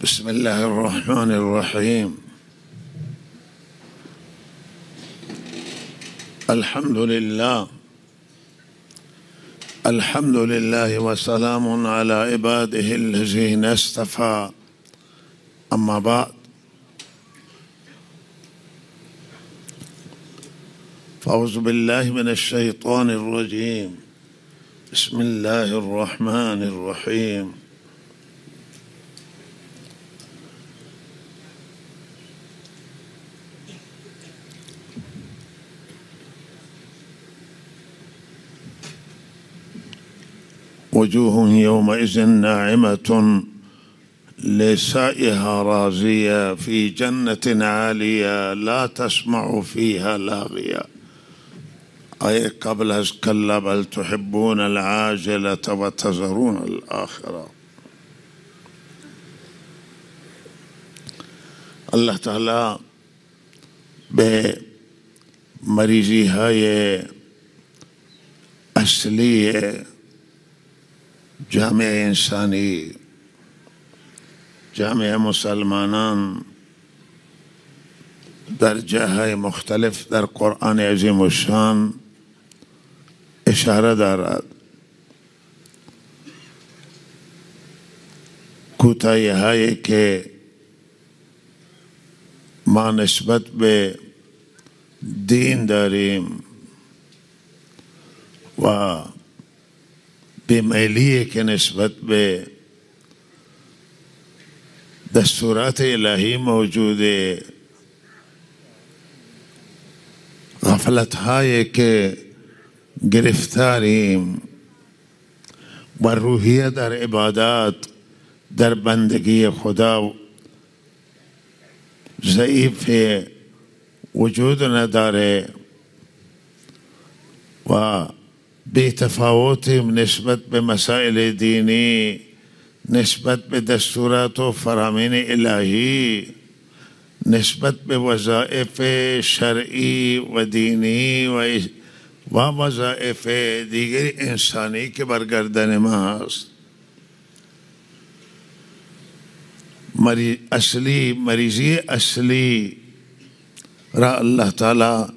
بسم الله الرحمن الرحيم. الحمد لله الحمد لله وسلام على عباده الذين اصطفى. أما بعد، فأعوذ بالله من الشيطان الرجيم. بسم الله الرحمن الرحيم. وجوه يومئذ ناعمة لسائها راضية في جنة عالية لا تسمع فيها لاغية. أي قبل كلا بل تحبون العاجلة وتذرون الآخرة. الله تعالى بمریضی های اصلی جامعه انسانی، جامعه مسلمانان در جاهای مختلف در قرآن عظیم الشان اشاره دارد. کوتاهی هایی که ما نسبت به دین داریم و بیمیلی که نسبت به دستورات الهی موجوده، غفلت هایی که گرفتاریم و روحیه در عبادات، در بندگی خدا ضعیف وجود نداره و بی‌تفاوتیم نسبت به مسائل دینی، نسبت به دستورات و فرامین الهی، نسبت به وظایف شرعی و دینی و وظایف دیگر انسانی که بر گردن ما هست. مریضی اصلی را الله تعالی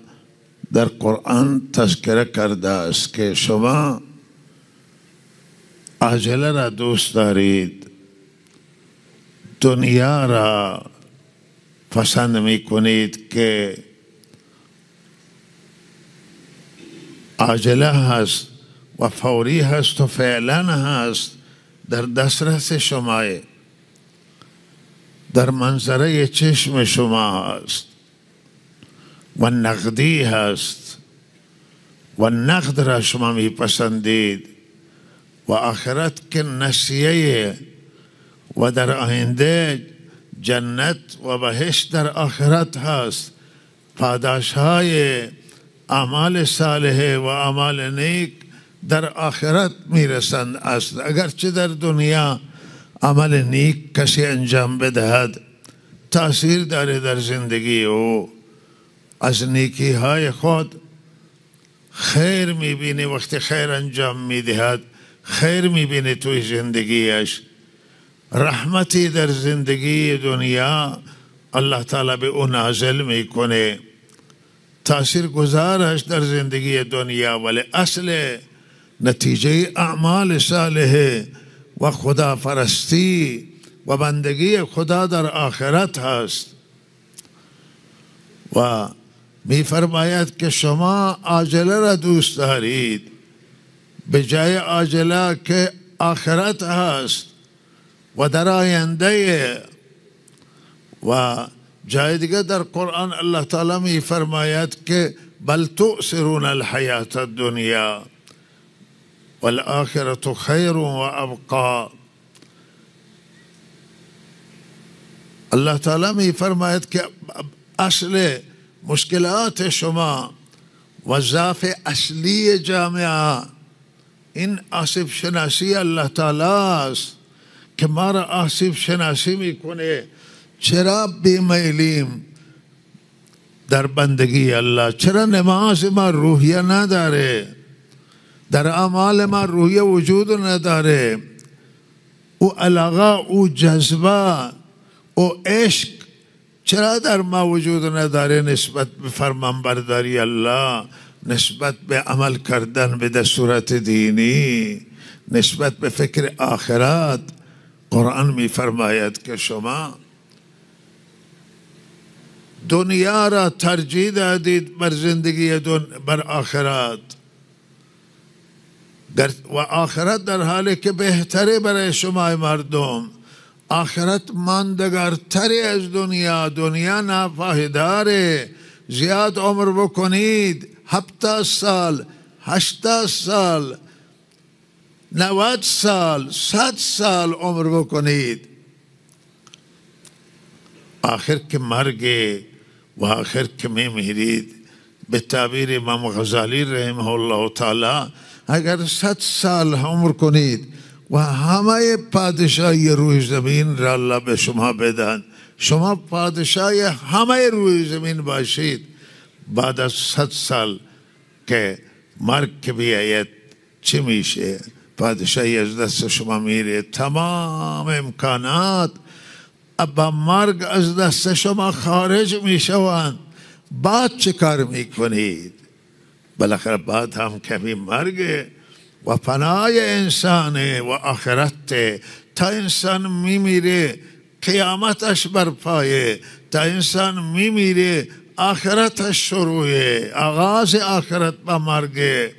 در قرآن تذکره کرده است که شما عاجله را دوست دارید، دنیا را پسند می کنید که عاجله هست و فوری هست و فعلا هست، در دسترس شما، در منظره چشم شما هست و نقدی هست و نقد را شما می پسندید و آخرت که نسیه و در آینده جنت و بهشت در آخرت هست. پاداش های اعمال صالحه و اعمال نیک در آخرت می رسند است. اگرچه در دنیا عمل نیک کسی انجام بدهد تأثیر داره در زندگی او، از نیکی های خود خیر میبینه، وقتی خیر انجام میدهد خیر میبینه توی زندگیش، رحمتی در زندگی دنیا الله تعالی به او نازل میکنه، تأثیر گذارش در زندگی دنیا، ولی اصل نتیجه اعمال صالحه و خدا پرستی و بندگی خدا در آخرت هست. و می فرماید که شما عاجله را دوست دارید به جای عاجله که آخرت هست و در آینده. و جای دیگه در قرآن الله تعالی می فرماید که بل تؤثرون الحیات الدنیا والآخرة خیر و ابقا. الله تعالی می فرماید که اصل مشکلات شما و ضعف اصلی جامعه این آسیب شناسی الله تعالی است که ما را آسیب شناسی میکنه. چرا بیمیلیم در بندگی الله؟ چرا نماز ما روحیه نداره؟ در اعمال ما روحیه وجود نداره؟ او علاقه، او جذبه او عشق چرا در ما وجود نداره نسبت به فرمانبرداری الله، نسبت به عمل کردن به دستورات دینی، نسبت به فکر آخرت؟ قرآن می فرماید که شما دنیا را ترجیح دادید بر زندگی بر آخرت، و آخرت در حالی که بهتره برای شما مردم. آخرت ماندگارتری از دنیا. دنیا ناپایداره. زیاد عمر بکنید، 70 سال، 80 سال، 90 سال، 100 سال عمر بکنید، آخر که مرگ و آخر که میمیرید، به تعبیر امام غزالی رحمه الله تعالی، اگر 100 سال عمر کنید و همه پادشاهی روی زمین را الله به شما بدن، شما پادشاهی همه روی زمین باشید، بعد از 100 سال که مرگ که بیاید چی میشه؟ پادشاهی از دست شما میره، تمام امکانات با مرگ از دست شما خارج میشوند. بعد چه کار میکنید؟ بالاخره بعد هم کمی مرگ و فنای انسانه و آخرت. تا انسان میمیره قیامتش برپایه، تا انسان میمیره آخرتش شروعه، آغاز آخرت با مرگه،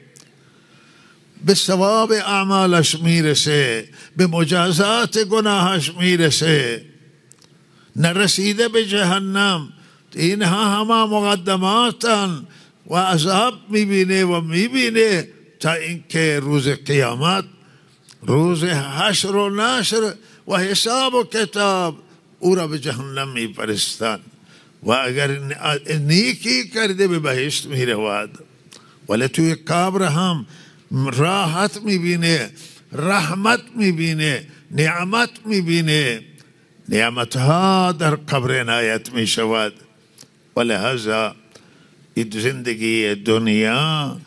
به ثواب اعمالش میرسه، به مجازات گناهش میرسه، نرسیده به جهنم. اینها همه مقدماتن و عذاب میبینه و میبینه تا اینکه روز قیامت، روز حشر و نشر و حساب و کتاب، او را به جهنم میپرستن و اگر نیکی کرده به بهشت میرود، ولی توی قبر هم راحت میبینه، رحمت میبینه، نعمت میبینه، نعمتها در قبر عنایت میشود. ولهذا این زندگی دنیا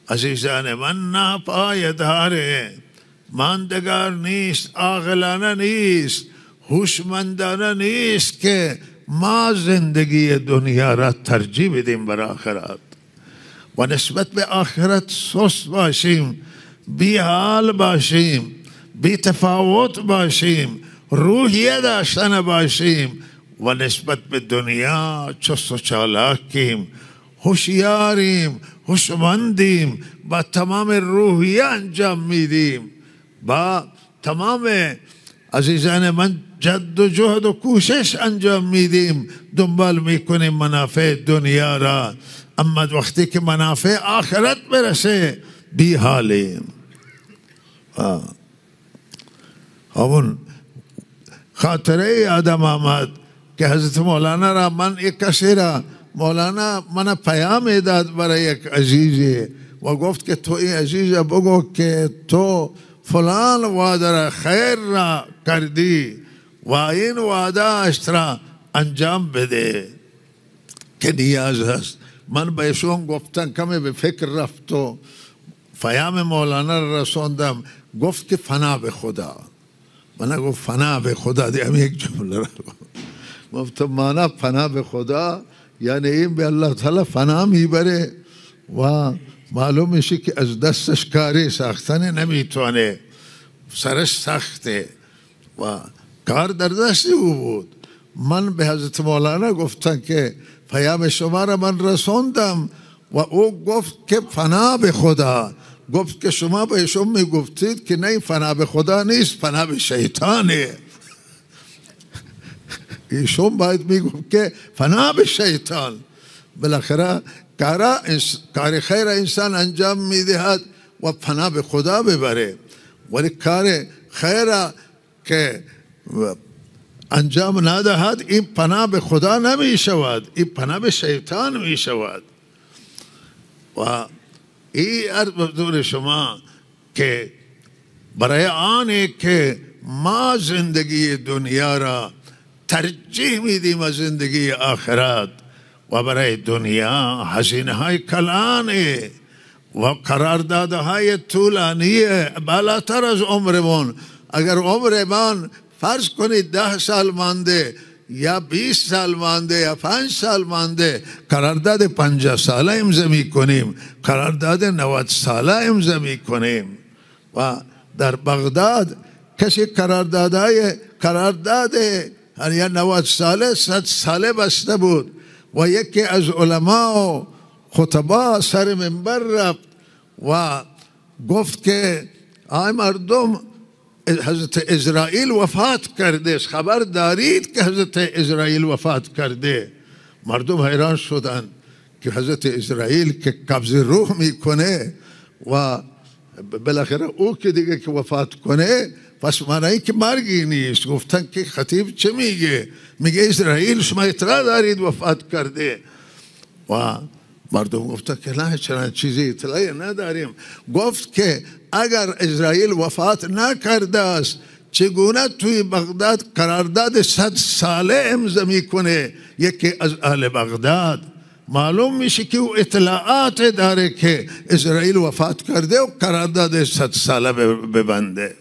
عزیزان من ناپایداره، ماندگار نیست، عاقلانه نیست، هوشمندانه نیست که ما زندگی دنیا را ترجیح بدیم بر آخرت و نسبت به آخرت سست باشیم، بی حال باشیم، بی تفاوت باشیم، روحیه داشتن باشیم و نسبت به دنیا چست و چالاکیم، هوشیاریم، هوشمندیم، با تمام روحیه انجام میدیم، با تمام عزیزان من جد و جهد و کوشش انجام میدیم، دنبال میکنیم منافع دنیا را، اما وقتی که منافع آخرت برسه بی حالیم. همون خاطره آدم آمد که حضرت مولانا را، من یک کسی را، مولانا من پیام داد برای یک عزیزی و گفت که تو این عزیز بگو که تو فلان وعده را خیر را کردی و این وعده اش را انجام بده که نیاز هست. من به ایشون گفتم، کمی به فکر رفت و پیام مولانا را رسوندم. گفت که فنا به خدا. من گفت فنا به خدا، دیم یک جمله را گفت مانا فنا به خدا یعنی این به الله تعالی فنا میبره و معلوم میشه که از دستش کاری ساختن نمیتونه، سرش سخته و کار در دست او بود. من به حضرت مولانا گفتم که پیام شما را من رسوندم و او گفت که فنا به خدا. گفت که شما به ایشون میگفتید که نه فنا به خدا نیست، فنا به شیطانه. ایشون باید میگفت که فنا به شیطان. بالاخره کار خیر انسان انجام میدهد و فنا به خدا ببره، ولی کار خیر که انجام ندهد این فنا به خدا نمی شود، این فنا به شیطان می شود. و این عرض بزرگ شما که برای آنه که ما زندگی دنیا را ترجیح میدیم از زندگی آخرت و برای دنیا هزینه های کلانه و قراردادهای طولانیه بالاتر از عمرمون. اگر عمرمان فرض کنید 10 سال مانده یا 20 سال مانده یا 5 سال مانده، قرارداد 50 ساله امضا میکنیم، قرارداد 90 ساله امضا میکنیم. و در بغداد کسی قرارداد یا 90 ساله 100 ساله بسته بود و یکی از علما و خطبا سر منبر رفت و گفت که آی مردم، حضرت اسرائیل وفات کرده، خبر دارید که حضرت اسرائیل وفات کرده؟ مردم حیران شدند که حضرت اسرائیل که قبض روح میکنه و بالاخره او که دیگه که وفات کنه پس معنی که مرگی نیست. گفتن که خطیب چه میگه؟ میگه اسرائیل شما اطلاع دارید وفات کرده؟ و مردم گفتن که نه، چنان چیزی اطلاعی نداریم. گفت که اگر اسرائیل وفات نکرده است چگونه توی بغداد قرارداد 100 ساله امضا میکنه یکی از اهل بغداد؟ معلوم میشه که او اطلاعات داره که اسرائیل وفات کرده و قرارداد 100 ساله ببنده.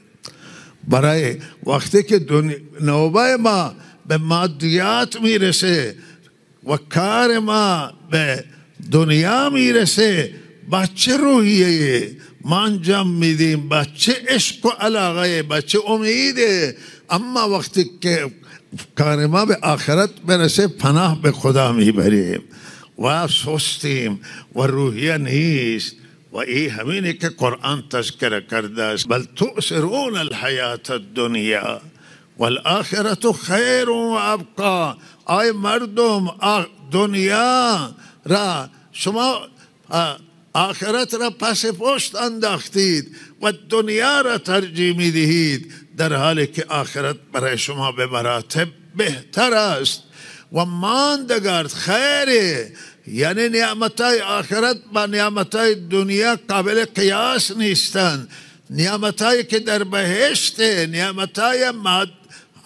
برای وقتی که نوبه ما به مادیات میرسه و کار ما به دنیا میرسه، بچه روحیه ما انجام میدیم، بچه عشق و علاقه، بچه امیده. اما وقتی که کار ما به آخرت برسه پناه به خدا میبریم و سستیم و روحیه نیست. و این همینه که قرآن تذکر کرده است، بل تؤثرون الحیات الدنیا والآخرت خیر و ابقا. آی مردم، دنیا را شما آخرت را پس پشت انداختید و دنیا را ترجیح می دهید، در حالی که آخرت برای شما به مراتب بهتر است و ماندگار خیره. یعنی نعمتای آخرت با نعمتای دنیا قابل قیاس نیستند. نعمتایی که در بهشت، نعمتای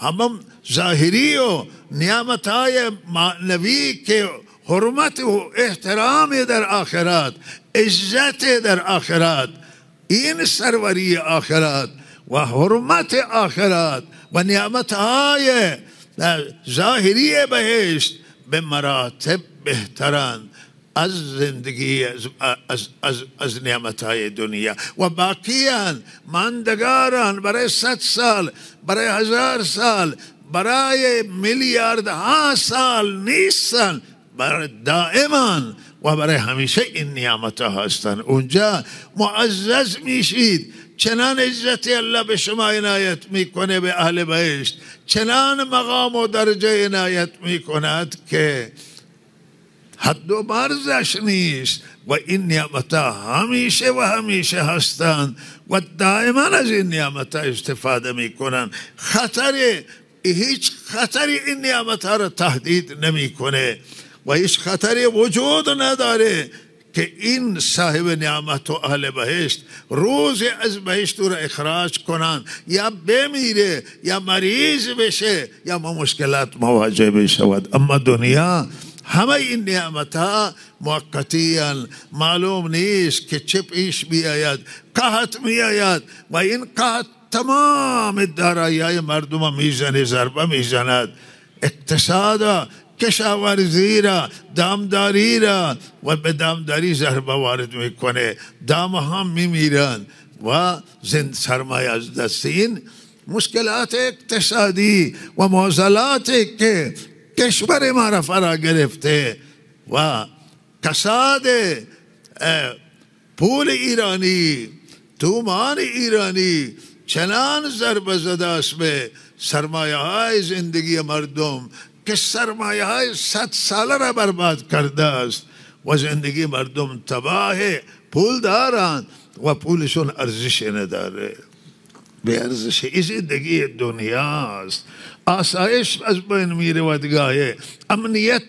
همم ظاهری و نعمتای معنوی که حرمت و احترام در آخرت، عزت در آخرت، این سروری آخرت و حرمت آخرت و نعمتهای ظاهری بهشت به مراتب بهترند از زندگی از نعمتهای دنیا و باقیان ماندگاران برای 100 سال، برای 1000 سال، برای میلیاردها سال نیستن، برای دائما و برای همیشه این نعمت ها هستند. اونجا معزز میشید. چنان عزت الله به شما عنایت میکنه به اهل بهشت، چنان مقام و درجه عنایت میکند که حد و مرزش نیست و این نعمت ها همیشه و همیشه هستند و دائما از این نعمت ها استفاده میکنن. هیچ خطری این نعمت ها را تهدید نمیکنه و هیچ خطری وجود نداره که این صاحب نعمت و اهل بهشت روز از بهشت را اخراج کنن، یا بمیره یا مریض بشه یا ما مشکلات مواجه بشود. اما دنیا همه این نعمت ها موقتیان، معلوم نیست که چه پیش بیاید. قحط میآید و این قحط تمام دارایی مردم میزنه، ضربه میزند، اقتصاد، کشاورزی را، دامداری را و به دامداری ضربه وارد میکنه، دام هم میمیرن و سرمایه از دست. این مشکلات اقتصادی و معضلاتی که کشور ما را فرا گرفته و کساد پول ایرانی، تومان ایرانی چنان ضربه زده است به سرمایه های زندگی مردم که سرمایه های 100 ساله را برباد کرده است و زندگی مردم تباه. پول دارند و پولشون ارزش نداره، به ارزش. این زندگی دنیاست. آسایش از بین می رود، گاهی امنیت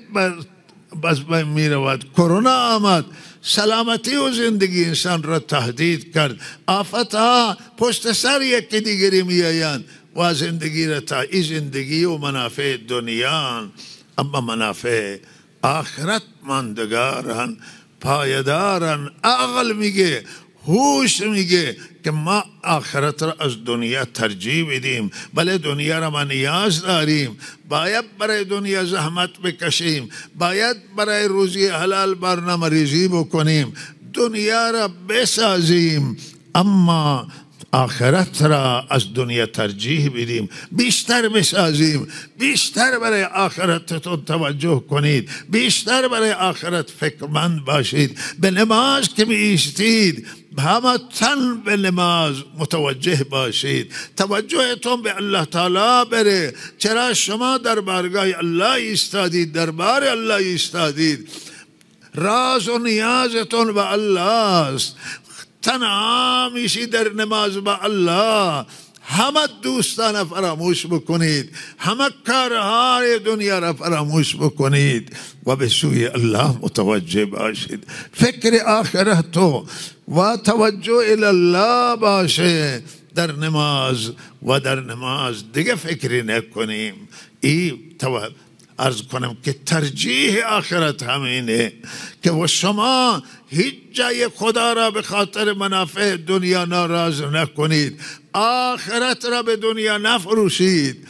از بین می رود. کرونا آمد، سلامتی و زندگی انسان را تهدید کرد. آفت ها پشت سر یکی دیگری می آیند و زندگی را این زندگی و منافع دنیا، اما منافع آخرت ماندگارن، پایدارن. عقل میگه هوش میگه که ما آخرت را از دنیا ترجیح بدیم. بله دنیا را ما نیاز داریم، باید برای دنیا زحمت بکشیم، باید برای روزی حلال برنامه ریزی بکنیم، دنیا را بسازیم، اما آخرت را از دنیا ترجیح بدیم، بیشتر بسازیم، بیشتر برای آخرتتون توجه کنید، بیشتر برای آخرت فکرمند باشید. به نماز که می ایستید همه تن به نماز متوجه باشید، توجهتون به الله تعالی بره. چرا شما در بارگاه الله ایستادید، دربار الله ایستادید، راز و نیازتون به الله است، تنها میشی در نماز با الله. همه دوستان فراموش بکنید، همه کارهای دنیا را فراموش بکنید و به سوی الله متوجه باشید. فکر آخرت و توجه الی الله باشه در نماز، و در نماز دیگه فکری نکنیم. عرض کنم که ترجیح آخرت همینه که و شما هیچ جای خدا را به خاطر منافع دنیا ناراض نکنید، آخرت را به دنیا نفروشید،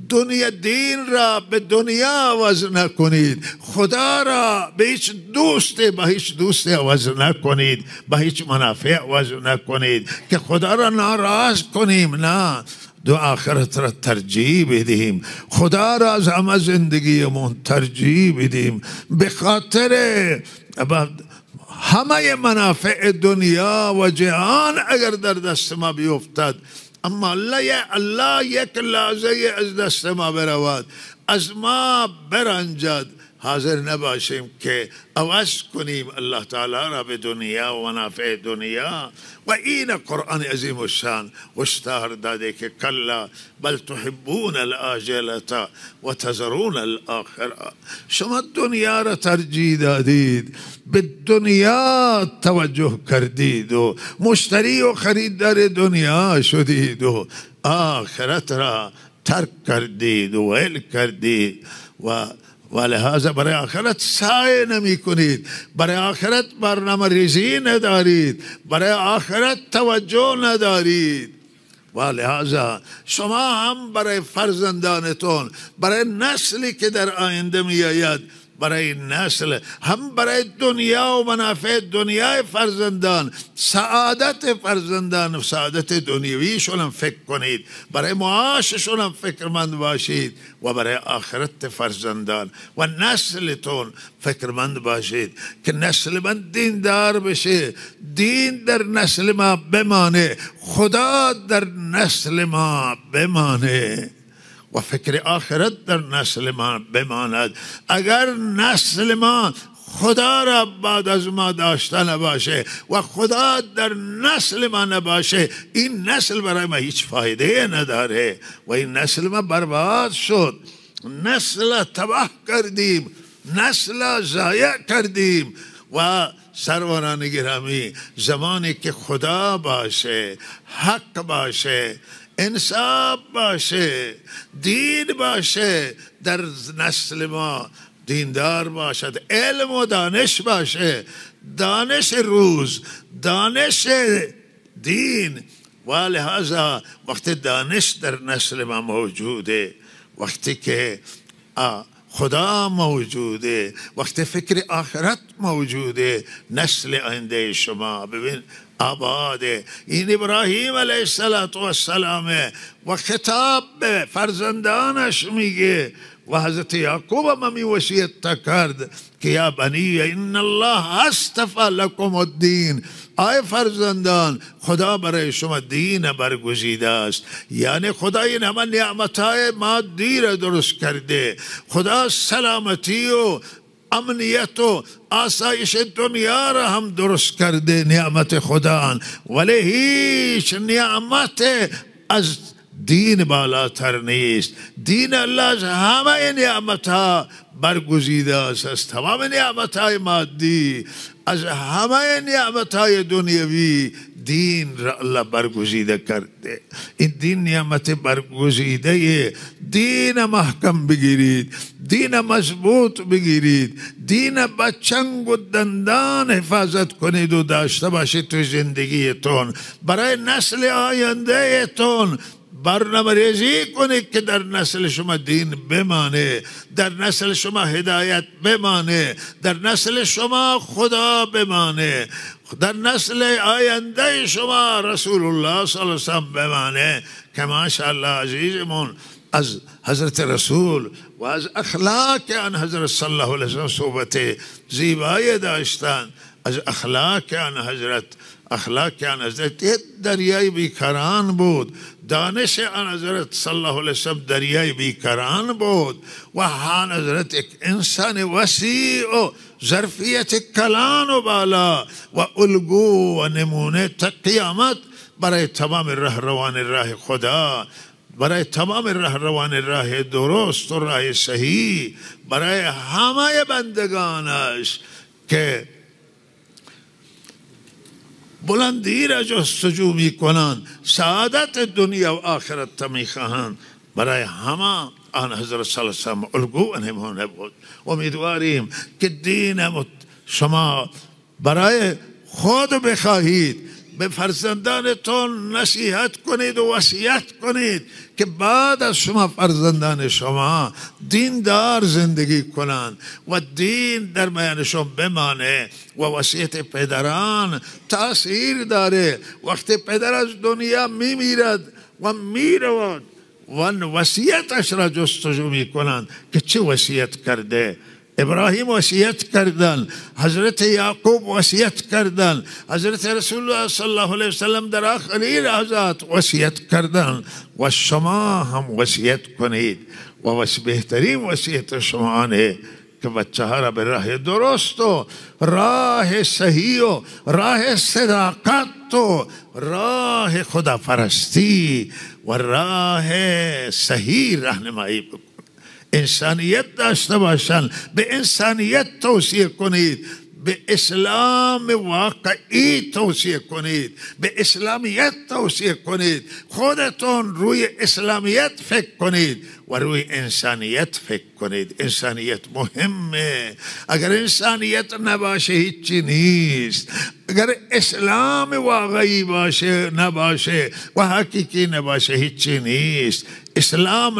دنیا دین را به دنیا عوض نکنید، خدا را به هیچ دوست عوض نکنید، به هیچ منافع عوض نکنید که خدا را ناراض کنیم. نه، دو آخرت را ترجیح بدیم، خدا را از همه زندگیمون ترجیح بدیم. به خاطر همه منافع دنیا و جهان اگر در دست ما بیفتد، اما الله یک لحظه از دست ما برود، از ما برنجد، حاضر نباشیم که عوض کنیم الله تعالی را به دنیا و منافع دنیا. و این قرآن عظیم الشان هشدار داده که کلا بل تحبون العاجلة و تذرون الآخرة. شما دنیا را ترجیح دادید، به دنیا توجه کردید و مشتری و خریدار دنیا شدید و آخرت را ترک کردید و ول کردید و لحاظا برای آخرت سعی نمی کنید، برای آخرت برنامه ریزی ندارید، برای آخرت توجه ندارید. و لحاظا شما هم برای فرزندانتون، برای نسلی که در آینده می آید، برای نسل هم برای دنیا و منافع دنیای فرزندان، سعادت فرزندان و سعادت دنیویشون هم فکر کنید، برای معاششون هم فکرمند باشید و برای آخرت فرزندان و نسلتون فکرمند باشید که نسل من دیندار بشه، دین در نسل ما بمانه، خدا در نسل ما بمانه و فکر آخرت در نسل ما بماند. اگر نسل ما خدا را بعد از ما داشته نباشه و خدا در نسل ما نباشه، این نسل برای ما هیچ فایده نداره و این نسل ما برباد شد. نسل تباه کردیم، نسل ضایع کردیم. و سروران گرامی، زمانی که خدا باشه، حق باشه، انصاف باشه، دین باشه، در نسل ما دیندار باشد، علم و دانش باشه، دانش روز، دانش دین. و لحاظا وقتی دانش در نسل ما موجوده، وقتی که خدا موجوده، وقتی فکر آخرت موجوده، نسل آینده شما ببین آباده. این ابراهیم علیه السلام و خطاب به فرزندانش میگه و حضرت یعقوب هم می وصیت کرد که یا بنی ان الله اصطفى لكم الدین، آی فرزندان خدا برای شما دین برگزیده است. یعنی خدا این همه نعمتهای مادی را درست کرده، خدا سلامتی و امنیت و آسایش دنیا را هم درست کرده، نعمت خدا، ولی هیچ نعمت از دین بالاتر نیست. دین الله از همه نعمتها برگزیده است، از تمام نعمتهای مادی، از همه نعمتهای دنیوی. دین را الله برگزیده کرده. این دین نعمت برگزیده. دین محکم بگیرید، دین مضبوط بگیرید، دین با چنگ و دندان حفاظت کنید و داشته باشید تو زندگیتون. برای نسل آینده تون برنامه ریزی کنید که در نسل شما دین بمانه، در نسل شما هدایت بمانه، در نسل شما خدا بمانه، در نسل آینده شما رسول الله صلی الله علیه وسلم بمانه. که ماشاءالله عزیزمون از حضرت رسول و از اخلاق آن حضرت صلی الله علیه وسلم صحبت زیبایی داشتن. از اخلاق آن حضرت یک دریای بیکران بود. دانش آن حضرت صلی الله علیه وسلم دریای بیکران بود و آن حضرت یک انسان وسیع و ظرفیت کلان و بالا و الگو و نمونه تا قیامت برای تمام رهروان راه خدا، برای تمام رهروان راه درست و راه صحیح، برای همه بندگانش که بلندی را جستجو می کنند، سعادت دنیا و آخرت می خواهند، برای همه آن حضرت صلی الله علیه وسلم الگو نمونه بود. امیدواریم که دین شما برای خود بخواهید، به فرزندانتون نصیحت کنید و وصیت کنید که بعد از شما فرزندان شما دیندار زندگی کنند و دین در میانشون بمانه. و وصیت پدران تأثیر داره. وقتی پدر از دنیا میمیرد و میرود و وصیتش را جستجو میکنند که چه وصیت کرده. ابراهیم وصیت کردن، حضرت یعقوب وصیت کردن، حضرت رسول الله صلی الله علیه وسلم در آخرین لحظات وصیت کردن و شما هم وصیت کنید. و بهترین وصیت شما آنه که بچه ها را به راه درست و راه صحیح و راه صداقت و راه خداپرستی و راه صحیح راهنمایی بکنید. انسانیت داشته باشند، به انسانیت توصیه کنید، به اسلام واقعی توصیه کنید، به اسلامیت توصیه کنید. خودتون روی اسلامیت فکر کنید و روی انسانیت فکر کنید. انسانیت مهمه. اگر انسانیت نباشه هیچی نیست. اگر اسلام واقعی باشه نباشه و حقیقی نباشه هیچی نیست. اسلام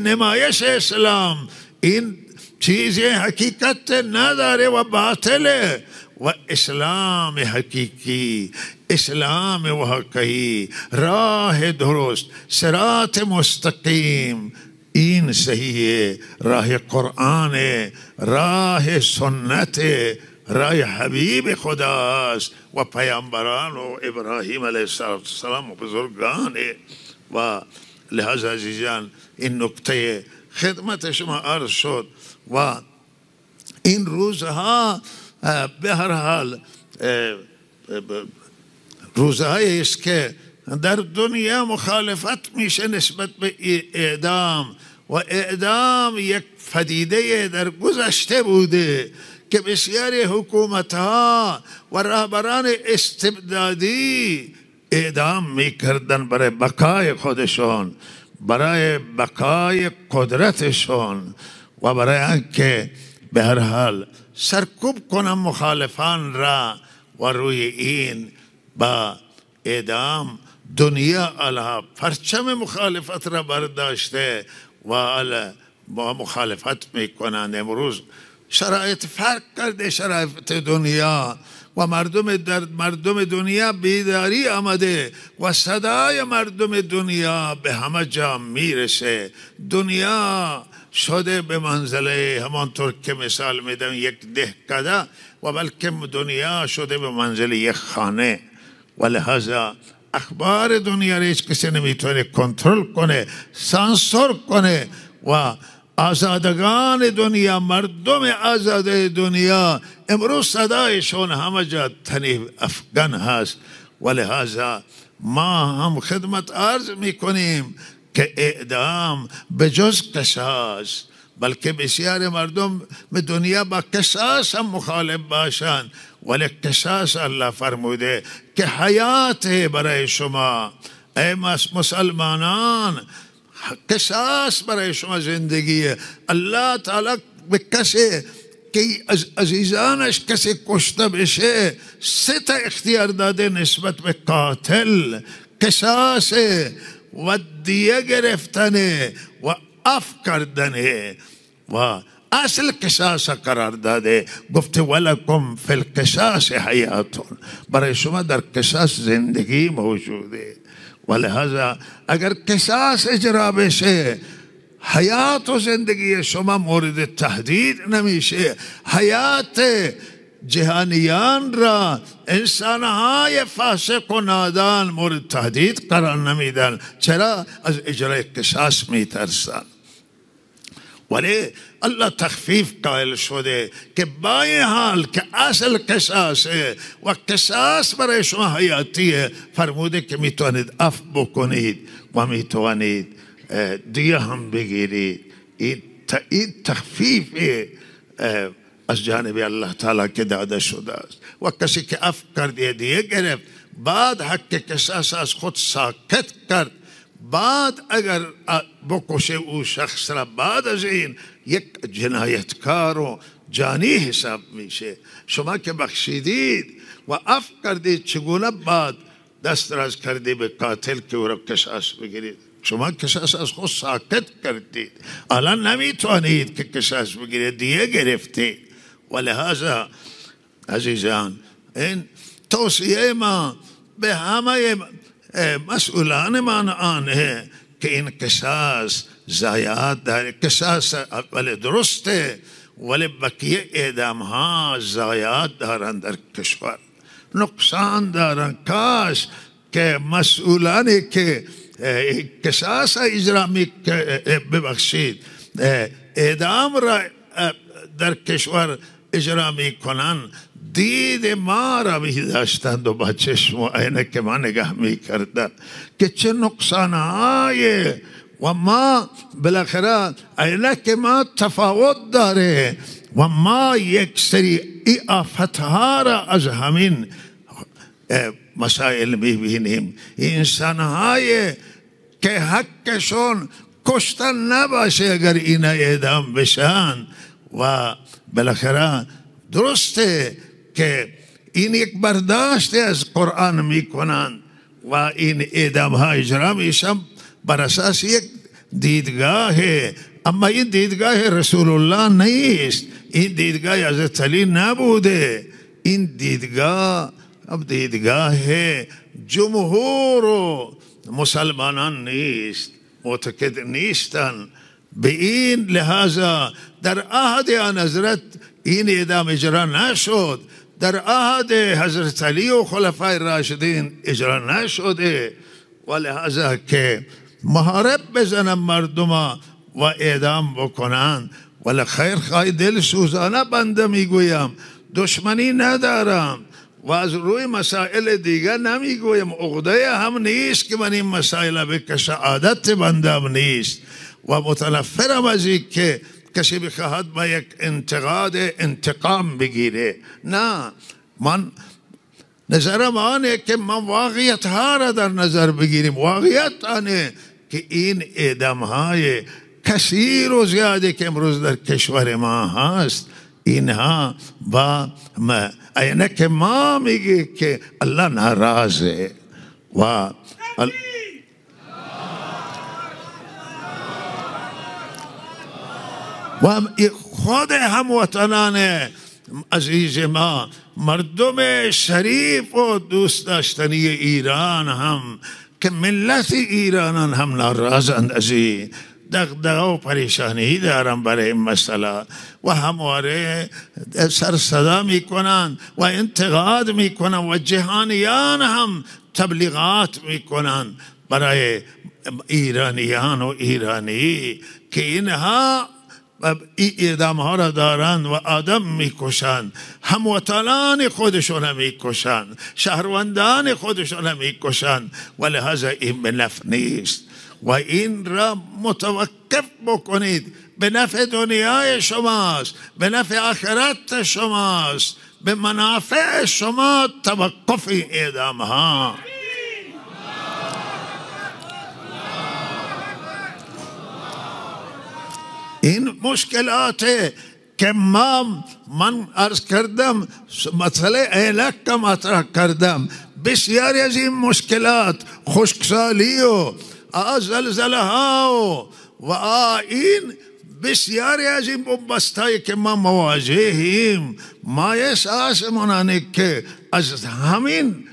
نمایش اسلام این چیز حقیقت نداره و باطله. و اسلام حقیقی، اسلام واقعی، راه درست، صراط مستقیم، این صحیحه. راه قرآن، راه سنت، راه حبیب خداست و پیامبران و ابراهیم علیه السلام و بزرگانه. و لحاظ عزیزان این نکته خدمت شما عرض شد. و این روزها به هر حال روزهایی است که در دنیا مخالفت میشه نسبت به اعدام و اعدام یک پدیده در گذشته بوده که بسیاری حکومتها و رهبران استبدادی اعدام میکردن برای بقای خودشون، برای بقای قدرتشون و برای آنکه به هر حال سرکوب کنن مخالفان را و روی این با اعدام دنیا علیه پرچم مخالفت را برداشته و با مخالفت میکنند. امروز شرایط فرق کرده، شرایط دنیا و مردم دنیا بیداری آمده و صدای مردم دنیا به همه جا میرسه. دنیا شده به منزله همانطور که مثال میدم یک دهکده و بلکه دنیا شده به منزله یک خانه و لحاظا اخبار دنیا را هیچ کسی نمیتونه کنترل کنه، سانسور کنه و آزادگان دنیا، مردم آزاده دنیا امروز صدایشون همه جا تنیب افغان هست و لحاظا ما هم خدمت عرض میکنیم که اعدام به جز قصاص بلکه بسیار مردم به دنیا با قصاص هم مخالف باشند ولی قصاص الله فرموده که حیات برای شما ای مسلمانان، قصاص برای شما زندگیه. الله تعالی به کسی که از عزیزانش کسی کشته بشه 3 تا اختیار داده نسبت به قاتل: قصاص و دیه گرفتن و عفو کردن. و اصل قصاص قرار داده، گفته ولکم فی القصاص حیاتون، برای شما در قصاص زندگی موجوده. ولهذا اگر قصاص اجرا بشه حیات و زندگی شما مورد تهدید نمیشه. حیات جهانیان را انسانهای فاسق و نادان مورد تهدید قرار نمیدن. چرا؟ از اجرای قصاص میترسن. ولی الله تخفیف قائل شده که با این حال که اصل قصاصه و قصاص برای شما حیاتیه، فرموده که میتونید عفو بکنید و میتونید دیه هم بگیرید. این تخفیف از جانب الله تعالی که داده شده است. و کسی که عفو کرد دیه گرفت، بعد حق قصاص از خود ساکت کرد، بعد اگر بکشه او شخص را، بعد از این یک جنایتکار و جانی حساب میشه. شما که بخشیدید و عفو کردید، چگونه بعد دست دراز کردید به قاتل که او را قصاص بگیرید؟ شما قصاص از خود ساکت کردید، الان نمیتونید که قصاص بگیرید، دیگه گرفتید. ولهذا عزیزان، این توصیه ما به همه مسئولان من آنه که این قصاص ضایعات داره. قصاص ولی درسته، ولی بقیه اعدام ها ضایعات دارن در کشور، نقصان دارن. کاش که مسئولانی که قصاص اجرا ببخشید اعدام را در کشور اجرا میکنن، دید ما را می داشتند و با چشم و عینک ما نگاه می کردن که چه نقصانهای، و ما بالاخره عینک ما تفاوت داره و ما یک سری آفتها را از همین مسائل می بینیم. انسانهای که حقشون کشتن نباشه اگر اینا اعدام بشن، و بالاخره درسته که این یک برداشت از قرآن میکنن و این اعدام ها اجرا میشن بر اساس یک دیدگاه، اما این دیدگاه رسول الله نیست، این دیدگاه حضرت علی نبوده، این دیدگاه جمهور و مسلمانان نیست، معتقد نیستن. به این لحاظا در عهد آن حضرت این اعدام اجرا نشد، در عهد حضرت علی و خلفای راشدین اجرا نشده. و لحاظا که محارب بزنن مردم و اعدام بکنن، ولی خیر خواهی دل سوزانه بنده میگویم، دشمنی ندارم و از روی مسائل دیگر نمیگویم، عقده هم نیست که من این مسائل بکشه، عادت بنده هم نیست و متنفرم از این که کسی بخواهد با یک انتقام بگیره. نه، من نظرم آنه که ما واقعیت ها را در نظر بگیریم. واقعیت آنه که این اعدام های کثیر و زیاده که امروز در کشور ما هست، اینها با اینه که ما میگه که الله ناراضه و خود هموطنان عزیز ما، مردم شریف و دوست داشتنی ایران هم که ملت ایرانان هم ناراضند از این دغدغه و پریشانی دارن برای این مسئله و همواره سر صدا میکنن و انتقاد میکنن و جهانیان هم تبلیغات میکنن برای ایرانیان و ایرانی که اینها اعدام ها را دارن و آدم میکشن، هموطنان خودشون میکشن، شهروندان خودشون میکشن. ولهذا این به نفع نیست و این را متوقف بکنید. به نفع دنیای شماست، به نفع آخرت شماست، به منافع شما توقف اعدام ها. این مشکلات که من عرض کردم، مسئله عینک کا مطرح کردم، بسیاری از این مشکلات، خشکسالی و زلزله ها و این بسیاری از این بنبستایی که ما مواجهیم، ما احساس منانه که از همین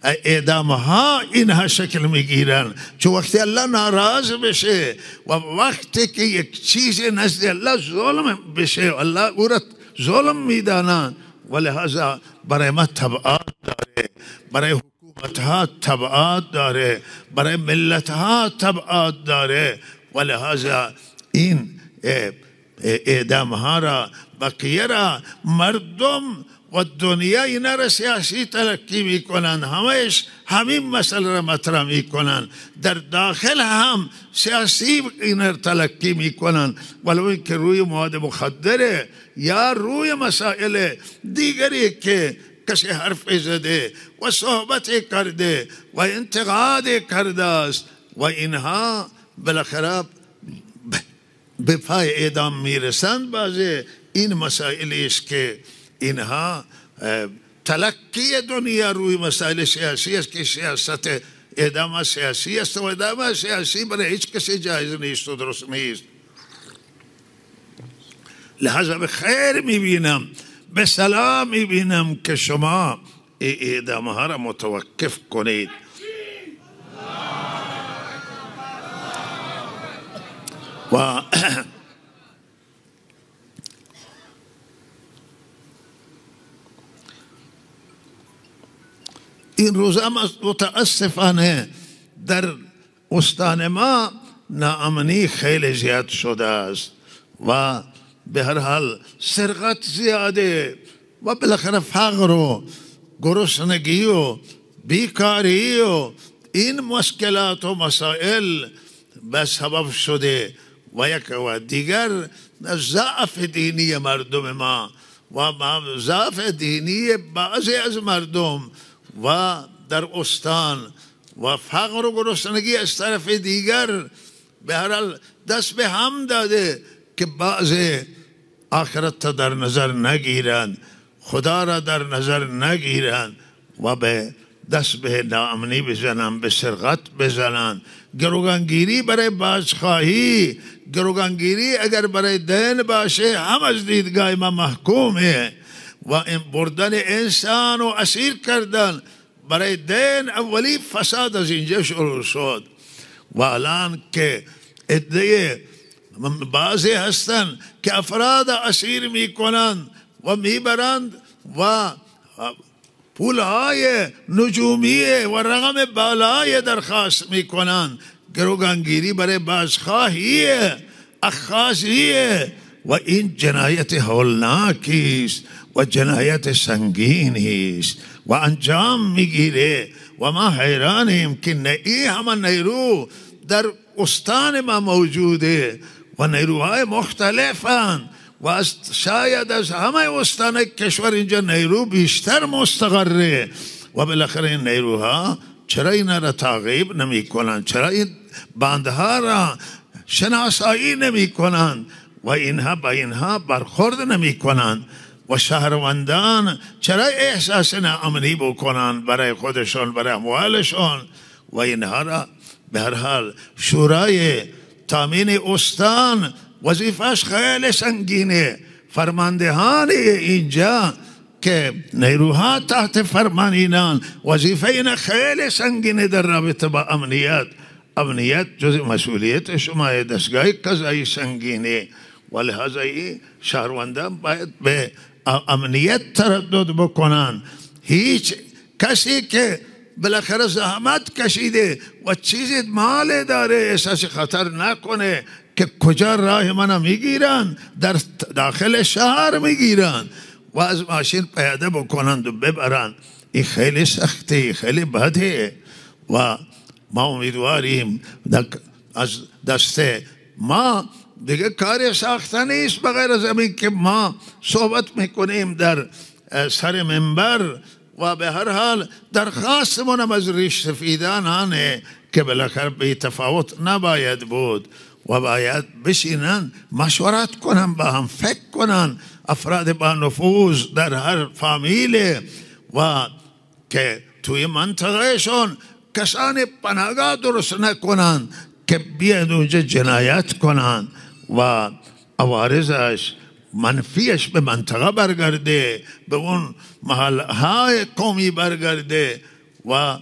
اعدام ها اینها شکل میگیرن. چون وقتی الله ناراض بشه و وقتی که یک چیز نزد الله ظلم بشه، الله او را ظلم میدانند و لحاظا برای ما تبعات داره، برای حکومت ها تبعات داره، برای ملت ها تبعات داره و لحاظا این اعدام ها را بقیه را مردم و دنیا اینا را سیاسی تلقی میکنن، همش همین مسئله را مطرح میکنن، در داخل هم سیاسی اینا را تلقی میکنن، ولو اینکه روی مواد مخدره یا روی مسائل دیگری که کسی حرف زده و صحبت کرده و انتقاد کرده است و اینها بالاخره به پای اعدام میرسند. بعضی این مسائلی است که اینها تلقی دنیا روی مسائل سیاسی است که سیاست اعدام سیاسی است و اعدام سیاسی برای هیچ کسی جایز نیست و درست نیست. لحظه به خیر میبینم، به سلام میبینم که شما اعدام ها را متوقف کنید. و این روزا متاسفانه در استان ما ناامنی خیلی زیاد شده است و به هر حال سرقت زیاده و بالاخره فقر و گرسنگی و بیکاری و این مشکلات و مسائل به سبب شده و یک و دیگر ضعف دینی مردم ما و ضعف دینی بعضی از مردم و در استان و فقر و گرسنگی از طرف دیگر به هر حال دست به هم داده که بعضی آخرت را در نظر نگیرند، خدا را در نظر نگیرند و به دست به ناامنی بزنند، به سرقت بزنند. گروگانگیری برای بازخواهی، گروگانگیری اگر برای دین باشه هم از دیدگاه ما محکومه و این بردن انسان و اسیر کردن برای دین اولی فساد از اینجا شروع شد و الان که عده بعضی هستن که افراد اسیر میکنند و میبرند و پولهای نجومیه و رقم بالای درخواست میکنند. گروگانگیری برای بازخواهیه، اخاذیه و این جنایت هولناکی است و جنایت سنگینی است و انجام میگیره و ما حیرانیم که این همه نیرو در استان ما موجوده و نیروهای مختلفند و شاید از همه استان کشور اینجا نیرو بیشتر مستقره و بالاخره این نیروها چرا اینا را تعقیب نمی کنند؟ چرا این بندها را شناسایی نمی کنند و اینها با اینها برخورد نمی کنند و شهروندان چرا احساس ناامنی بکنند برای خودشون، برای اموالشون و اینها را به هر حال شورای تامین استان وظیفهش خیلی سنگینه. فرماندهان اینجا که نیروها تحت فرمان اینان وظیفه اینا خیلی سنگینه در رابطه با امنیت. امنیت جز مسئولیت شما، دستگاه قضایی سنگینه و لحاظا شهروندان باید به امنیت تردد بکنن. هیچ کسی که بالاخره زحمت کشیده و چیزی مال داره احساس خطر نکنه که کجا راه منو میگیرن، در داخل شهر میگیرن و از ماشین پیاده بکنند و ببرن. این خیلی سخته، خیلی بده و ما امیدواریم از دست ما دیگه کاری ساخته نیست بغیر از همین که ما صحبت میکنیم در سر منبر و به هر حال درخواستمون از ریش سفیدانانه که بالاخره بی تفاوت نباید بود و باید بشینن مشورت کنن، با هم فکر کنن، افراد با نفوذ در هر فامیل و که توی منطقهشون کسانی پناهگاه درست نکنن که بیاد اونجا جنایت کنن و عوارضش منفیش به منطقه برگرده، به اون محلهای قومی برگرده و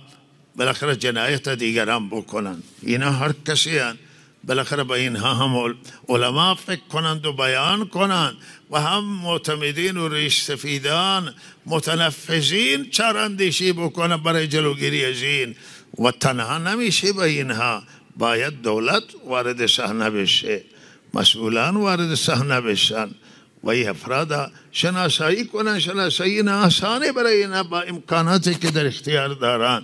بالاخره جنایت دیگران بکنن. اینا هر کسی هن. بالاخره با اینها هم علما فکر کنند و بیان کنند و هم معتمدین و ریش سفیدان متنفذین چراندیشی بکنند برای جلوگیری از این و تنها نمیشه. با اینها باید دولت وارد صحنه بشه، مسئولان وارد صحنه بشن و این افراد شناسایی کنن. شناسایی آسانه برای اینها با امکاناتی که در اختیار دارن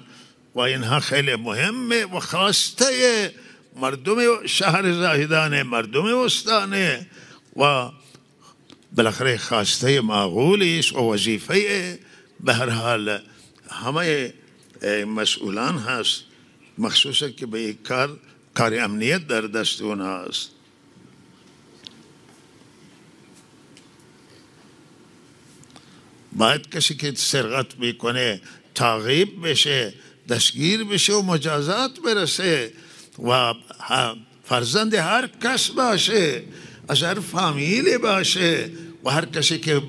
و اینها خیلی مهمه و خواسته مردم شهر زاهدانه، مردم استانه و بالاخره خواسته معقولی است و وظیفه به هر حال همه مسئولان هست، مخصوصا که به این کار امنیت در دست اونها است. باید کسی که سرقت میکنه تعقیب بشه، دستگیر بشه و مجازات برسه و فرزند هر کس باشه، از هر فامیلی باشه و هر کسی که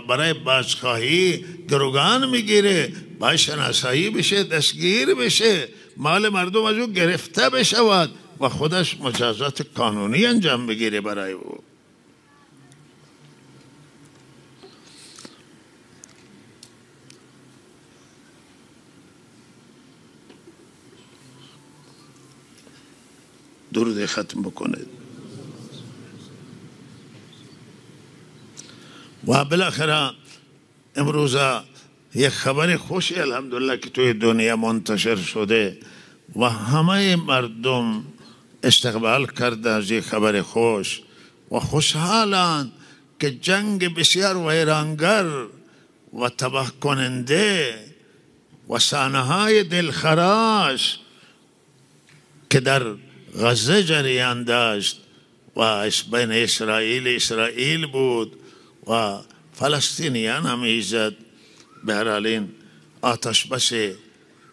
برای بازخواهی گروگان میگیره باید شناسایی بشه، دستگیر بشه، مال مردم از او گرفته بشود و خودش مجازات قانونی انجام بگیره برای او. درود ختم بکنید. و بالاخره امروز یک خبر خوشی الحمدلله که توی دنیا منتشر شده و همه مردم استقبال کرده از یک خبر خوش و خوشحالند که جنگ بسیار ویرانگر و تباه کننده و صحنه‌های دلخراش که در غزه جریان داشت و بین اسرائیل بود و فلسطینیان هم ایجاد به هر حال این آتش بس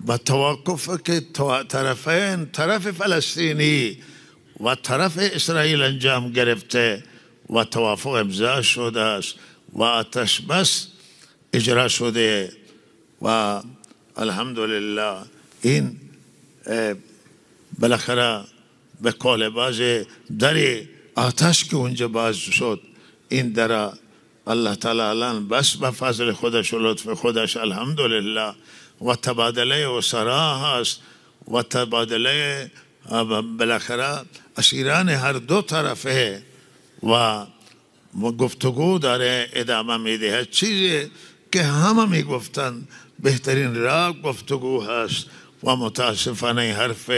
و توقف که طرفین، طرف فلسطینی و طرف اسرائیل انجام گرفته و توافق امضا شده است و آتش بس اجرا شده و الحمدلله این بالاخره به قول باز در آتش که اونجا باز شد، این در الله تعالی الان بس به فضل خودش و لطف خودش الحمدلله و تبادله اسرا هست و تبادله بالاخره اسیران هر دو طرفه و گفتگو داره ادامه میده. چیزی که همه میگفتن بهترین راه گفتگو هست و متاسفانه حرف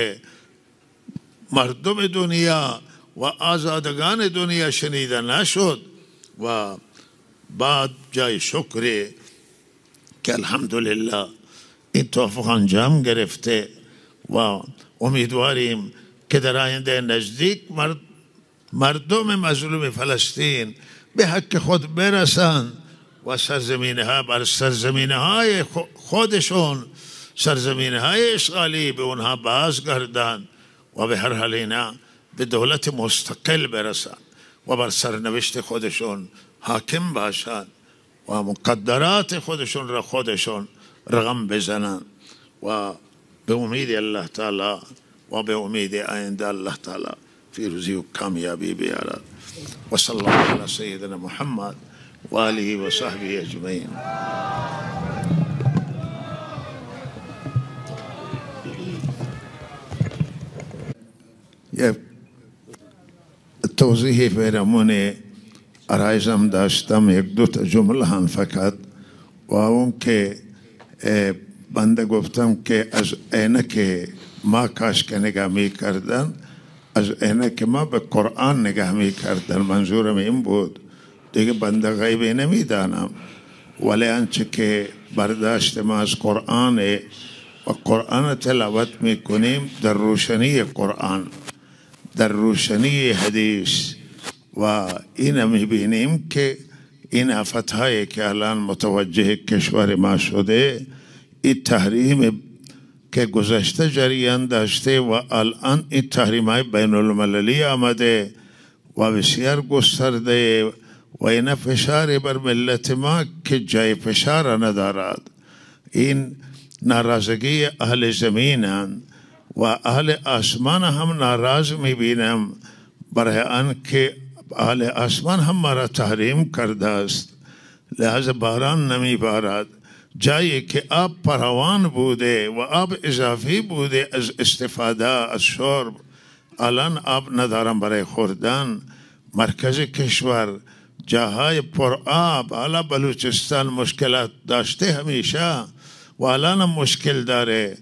مردم دنیا و آزادگان دنیا شنیده نشد و بعد جای شکر که الحمدلله این توافق انجام گرفته و امیدواریم که در آینده نزدیک مردم مظلوم فلسطین به حق خود برسند و سرزمینها بر سرزمینهای خودشون، سرزمینهای اشغالی به اونها بازگردند و به هر حال اینا به دولت مستقل برسند و بر سرنوشت خودشون حاکم باشند و مقدرات خودشون را خودشون رقم بزنند و به امید الله تعالی و به امید آینده الله تعالی فیروزی و کامیابی بیارد. و صلی الله علی سیدنا محمد و آله و صحبه اجمعین. یه توضیح برامون عرایزم داشتم، یک دو تا جمله هم فقط، و اون که بنده گفتم که از عینک ما کاش که نگاه می کردن، از عینک ما به قرآن نگاه می کردن. منظورم این بود، دیگه بنده غیبی نمی دانم ولی آنچه که برداشت ما از قرآن و قرآن تلاوت میکنیم در روشنی قرآن، در روشنی حدیث، و این میبینیم که این آفت‌هایی که الان متوجه کشور ما شده، این تحریم که گذشته جریان داشته و الان این تحریم‌های بین المللی آمده و بسیار گسترده و این فشار بر ملت ما که جای فشار ندارد. این ناراضگی اهل زمینند و اهل آسمان هم ناراض میبینم برای آن که اهل آسمان هم مرا تحریم کرده است، لحاظ باران نمی بارد. جایی که آب فراوان بوده و آب اضافی بوده از استفاده از شرب، الان آب ندارم برای خوردن. مرکز کشور جاهای پر آب، حالا بلوچستان مشکلات داشته همیشه و الان هم مشکل داره،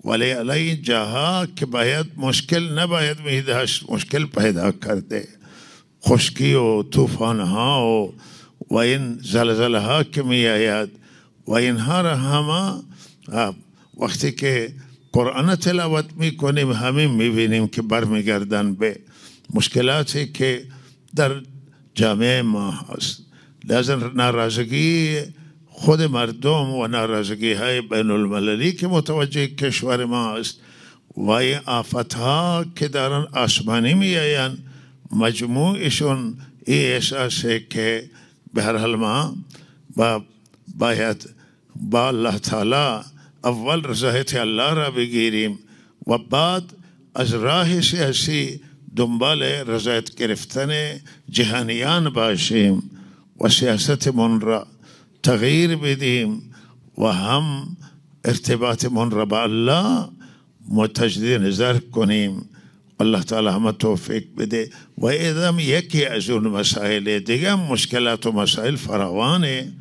ولی الان جاها که باید مشکل نباید می داشت مشکل پیدا کرده. خشکی و طوفان ها و این زلزله ها که می آید و اینها را همه وقتی که قرآن تلاوت می کنیم همین می بینیم که برمیگردن به مشکلاتی که در جامعه ما هست. لذا ناراضگی خود مردم و ناراضگی های بین المللی که متوجه کشور ما است و این آفت ها که دارن آسمانی می آیند، مجموعشون این احساسه که به هر حال ما باید با الله تعالی اول رضایت الله را بگیریم و بعد از راه سیاسی دنبال رضایت گرفتن جهانیان باشیم و سیاست من را تغییر بدیم و هم ارتباط من را با الله متجدید نظر کنیم. الله تعالی همه توفیق بده. و ادام یکی از اون مسائل دیگه مشکلات و مسائل فراوانه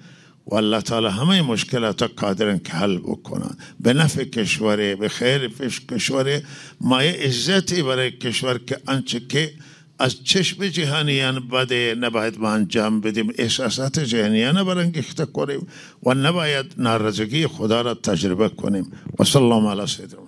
و الله تعالی همه مشکلات قادرن که حل بکنن به نفع کشوره، به خیر کشوره. مایه عزتی برای کشور که آنچه که از چشم جهانیان بده نباید ما انجام بدیم، احساسات جهانیان برانگیخته کنیم و نباید ناراضگی خدا را تجربه کنیم. و صلی الله علی سیدنا